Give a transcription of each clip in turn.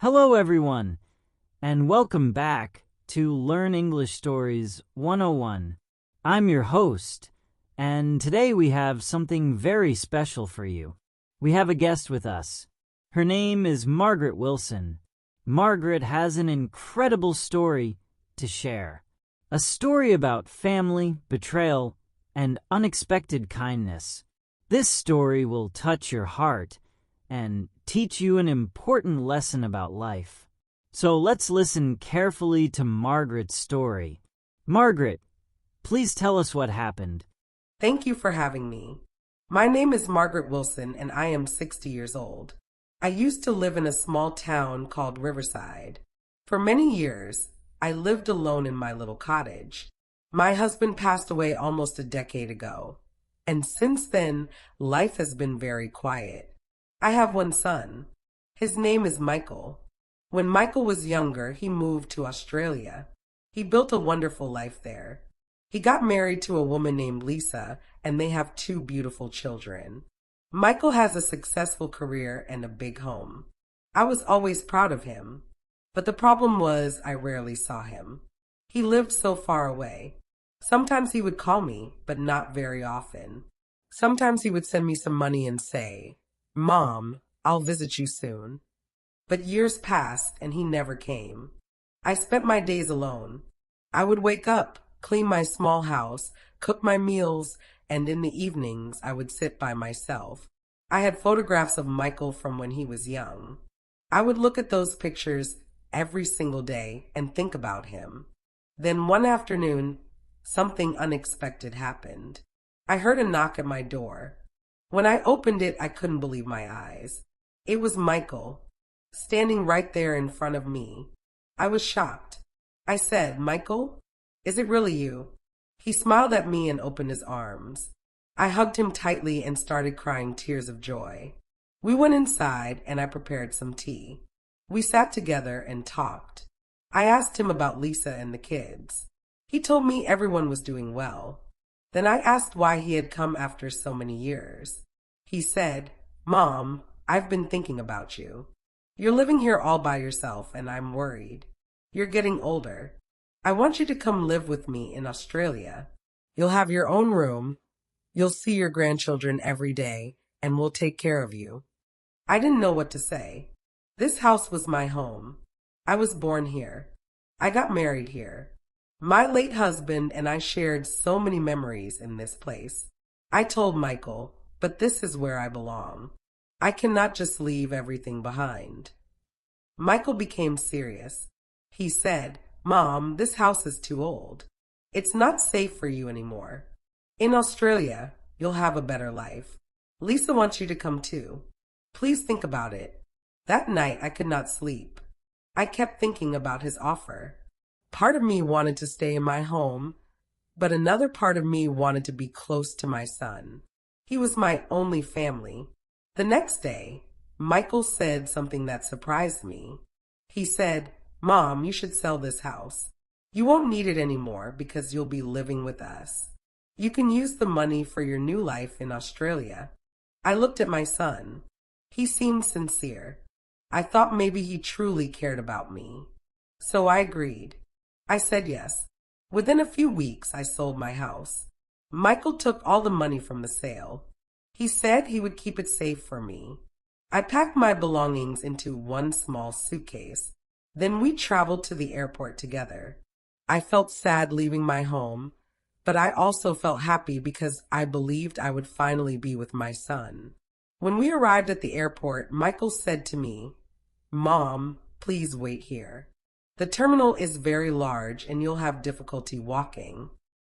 Hello, everyone, and welcome back to Learn English Stories 101. I'm your host, and today we have something very special for you. We have a guest with us. Her name is Margaret Wilson. Margaret has an incredible story to share. A story about family, betrayal, and unexpected kindness. This story will touch your heart and teach you an important lesson about life. So let's listen carefully to Margaret's story. Margaret, please tell us what happened. Thank you for having me. My name is Margaret Wilson and I am 60 years old. I used to live in a small town called Riverside. For many years, I lived alone in my little cottage. My husband passed away almost a decade ago, and since then, life has been very quiet. I have one son. His name is Michael. When Michael was younger, he moved to Australia. He built a wonderful life there. He got married to a woman named Lisa, and they have 2 beautiful children. Michael has a successful career and a big home. I was always proud of him, but the problem was I rarely saw him. He lived so far away. Sometimes he would call me, but not very often. Sometimes he would send me some money and say, "Mom, I'll visit you soon." But years passed and he never came. I spent my days alone. I would wake up, clean my small house, cook my meals, and in the evenings I would sit by myself. I had photographs of Michael from when he was young. I would look at those pictures every single day and think about him. Then one afternoon, something unexpected happened. I heard a knock at my door. When I opened it, I couldn't believe my eyes. It was Michael, standing right there in front of me. I was shocked. I said, "Michael, is it really you?" He smiled at me and opened his arms. I hugged him tightly and started crying tears of joy. We went inside and I prepared some tea. We sat together and talked. I asked him about Lisa and the kids. He told me everyone was doing well. Then I asked why he had come after so many years. He said, "Mom, I've been thinking about you. You're living here all by yourself and I'm worried. You're getting older. I want you to come live with me in Australia. You'll have your own room. You'll see your grandchildren every day and we'll take care of you." I didn't know what to say. This house was my home. I was born here. I got married here. My late husband and I shared so many memories in this place. I told Michael, "But this is where I belong. I cannot just leave everything behind." Michael became serious. He said, "Mom, this house is too old. It's not safe for you anymore. In Australia, you'll have a better life. Lisa wants you to come too. Please think about it." That night, I could not sleep. I kept thinking about his offer. Part of me wanted to stay in my home, but another part of me wanted to be close to my son. He was my only family. The next day, Michael said something that surprised me. He said, "Mom, you should sell this house. You won't need it anymore because you'll be living with us. You can use the money for your new life in Australia." I looked at my son. He seemed sincere. I thought maybe he truly cared about me. So I agreed. I said yes. Within a few weeks, I sold my house. Michael took all the money from the sale. He said he would keep it safe for me. I packed my belongings into one small suitcase. Then we traveled to the airport together. I felt sad leaving my home, but I also felt happy because I believed I would finally be with my son. When we arrived at the airport, Michael said to me, "Mom, please wait here. The terminal is very large and you'll have difficulty walking.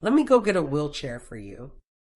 Let me go get a wheelchair for you.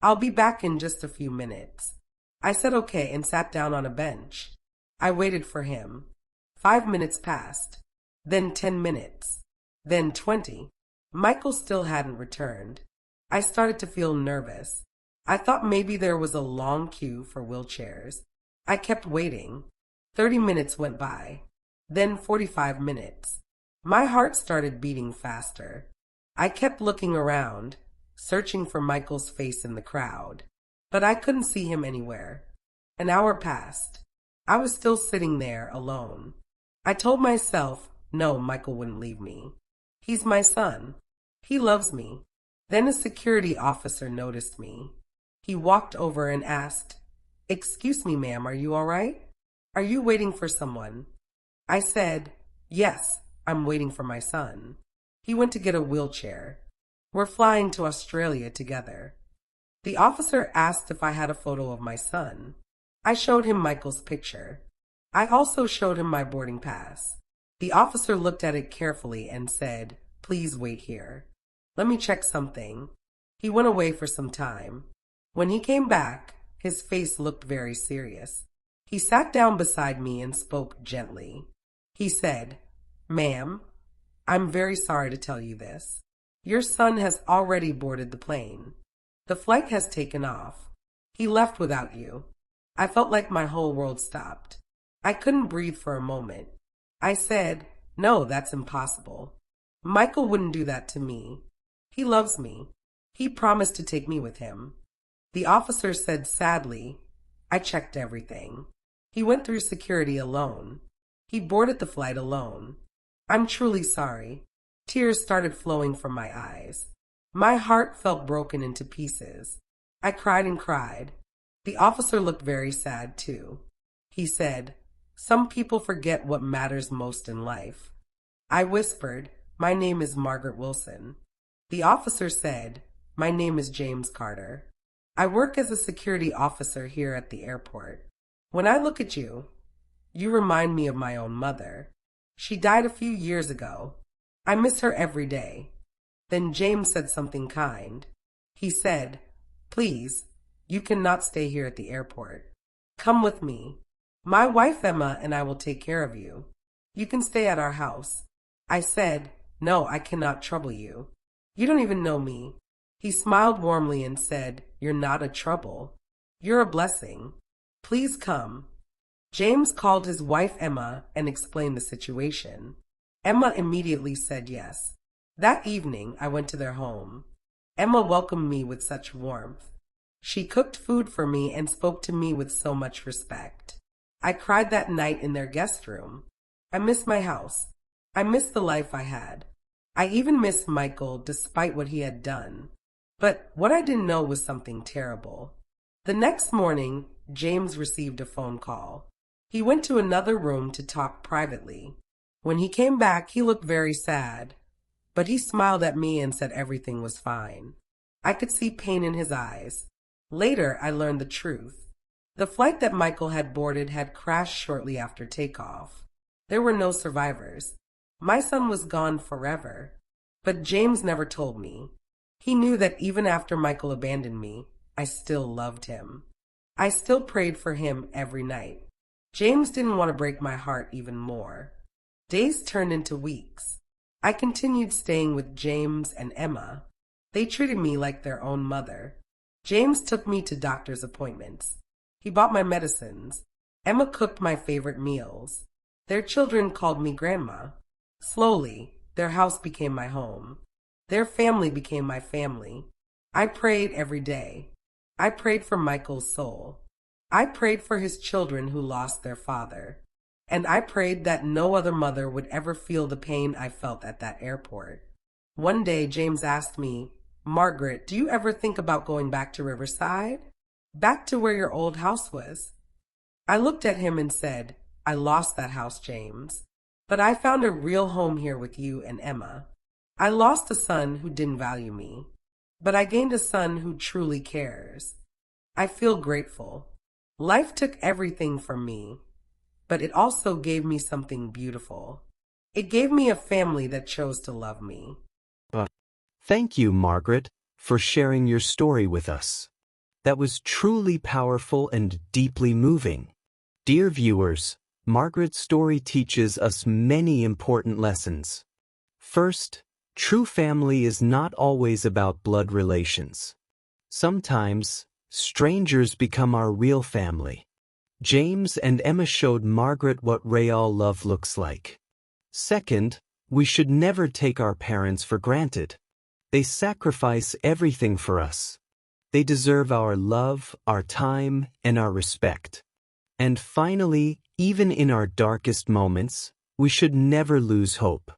I'll be back in just a few minutes." I said okay and sat down on a bench. I waited for him. 5 minutes passed, then 10 minutes, then 20. Michael still hadn't returned. I started to feel nervous. I thought maybe there was a long queue for wheelchairs. I kept waiting. 30 minutes went by, then 45 minutes. My heart started beating faster. I kept looking around, searching for Michael's face in the crowd, but I couldn't see him anywhere. An hour passed. I was still sitting there alone. I told myself, no, Michael wouldn't leave me. He's my son. He loves me. Then a security officer noticed me. He walked over and asked, "Excuse me, ma'am, are you all right? Are you waiting for someone?" I said, "Yes, I'm waiting for my son. He went to get a wheelchair. We're flying to Australia together." The officer asked if I had a photo of my son. I showed him Michael's picture. I also showed him my boarding pass. The officer looked at it carefully and said, "Please wait here. Let me check something." He went away for some time. When he came back, his face looked very serious. He sat down beside me and spoke gently. He said, "Ma'am, I'm very sorry to tell you this. Your son has already boarded the plane. The flight has taken off. He left without you." I felt like my whole world stopped. I couldn't breathe for a moment. I said, "No, that's impossible. Michael wouldn't do that to me. He loves me. He promised to take me with him." The officer said sadly, "I checked everything. He went through security alone. He boarded the flight alone. I'm truly sorry." Tears started flowing from my eyes. My heart felt broken into pieces. I cried and cried. The officer looked very sad too. He said, "Some people forget what matters most in life." I whispered, "My name is Margaret Wilson." The officer said, "My name is James Carter. I work as a security officer here at the airport. When I look at you, you remind me of my own mother. She died a few years ago. I miss her every day." Then James said something kind. He said, "Please, you cannot stay here at the airport. Come with me. My wife Emma and I will take care of you. You can stay at our house." I said, "No, I cannot trouble you. You don't even know me." He smiled warmly and said, "You're not a trouble. You're a blessing. Please come." James called his wife Emma and explained the situation. Emma immediately said yes. That evening, I went to their home. Emma welcomed me with such warmth. She cooked food for me and spoke to me with so much respect. I cried that night in their guest room. I missed my house. I missed the life I had. I even missed Michael despite what he had done. But what I didn't know was something terrible. The next morning, James received a phone call. He went to another room to talk privately. When he came back, he looked very sad, but he smiled at me and said everything was fine. I could see pain in his eyes. Later, I learned the truth. The flight that Michael had boarded had crashed shortly after takeoff. There were no survivors. My son was gone forever. But James never told me. He knew that even after Michael abandoned me, I still loved him. I still prayed for him every night. James didn't want to break my heart even more. Days turned into weeks. I continued staying with James and Emma. They treated me like their own mother. James took me to doctor's appointments. He bought my medicines. Emma cooked my favorite meals. Their children called me Grandma. Slowly, their house became my home. Their family became my family. I prayed every day. I prayed for Michael's soul. I prayed for his children who lost their father. And I prayed that no other mother would ever feel the pain I felt at that airport. One day, James asked me, "Margaret, do you ever think about going back to Riverside? Back to where your old house was?" I looked at him and said, "I lost that house, James. But I found a real home here with you and Emma. I lost a son who didn't value me, but I gained a son who truly cares. I feel grateful. Life took everything from me, but it also gave me something beautiful. It gave me a family that chose to love me." Thank you, Margaret, for sharing your story with us. That was truly powerful and deeply moving. Dear viewers, Margaret's story teaches us many important lessons. First, true family is not always about blood relations. Sometimes, strangers become our real family. James and Emma showed Margaret what real love looks like. Second, we should never take our parents for granted. They sacrifice everything for us. They deserve our love, our time, and our respect. And finally, even in our darkest moments, We should never lose hope.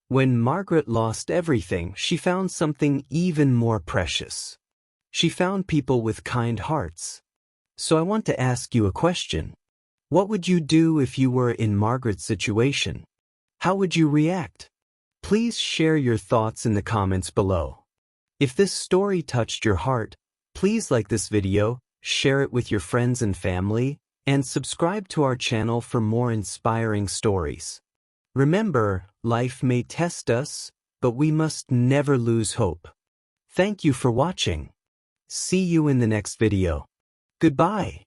When Margaret lost everything, she found something even more precious. She found people with kind hearts. So I want to ask you a question. What would you do if you were in Margaret's situation? How would you react? Please share your thoughts in the comments below. If this story touched your heart, please like this video, share it with your friends and family, and subscribe to our channel for more inspiring stories. Remember, life may test us, but we must never lose hope. Thank you for watching. See you in the next video. Goodbye.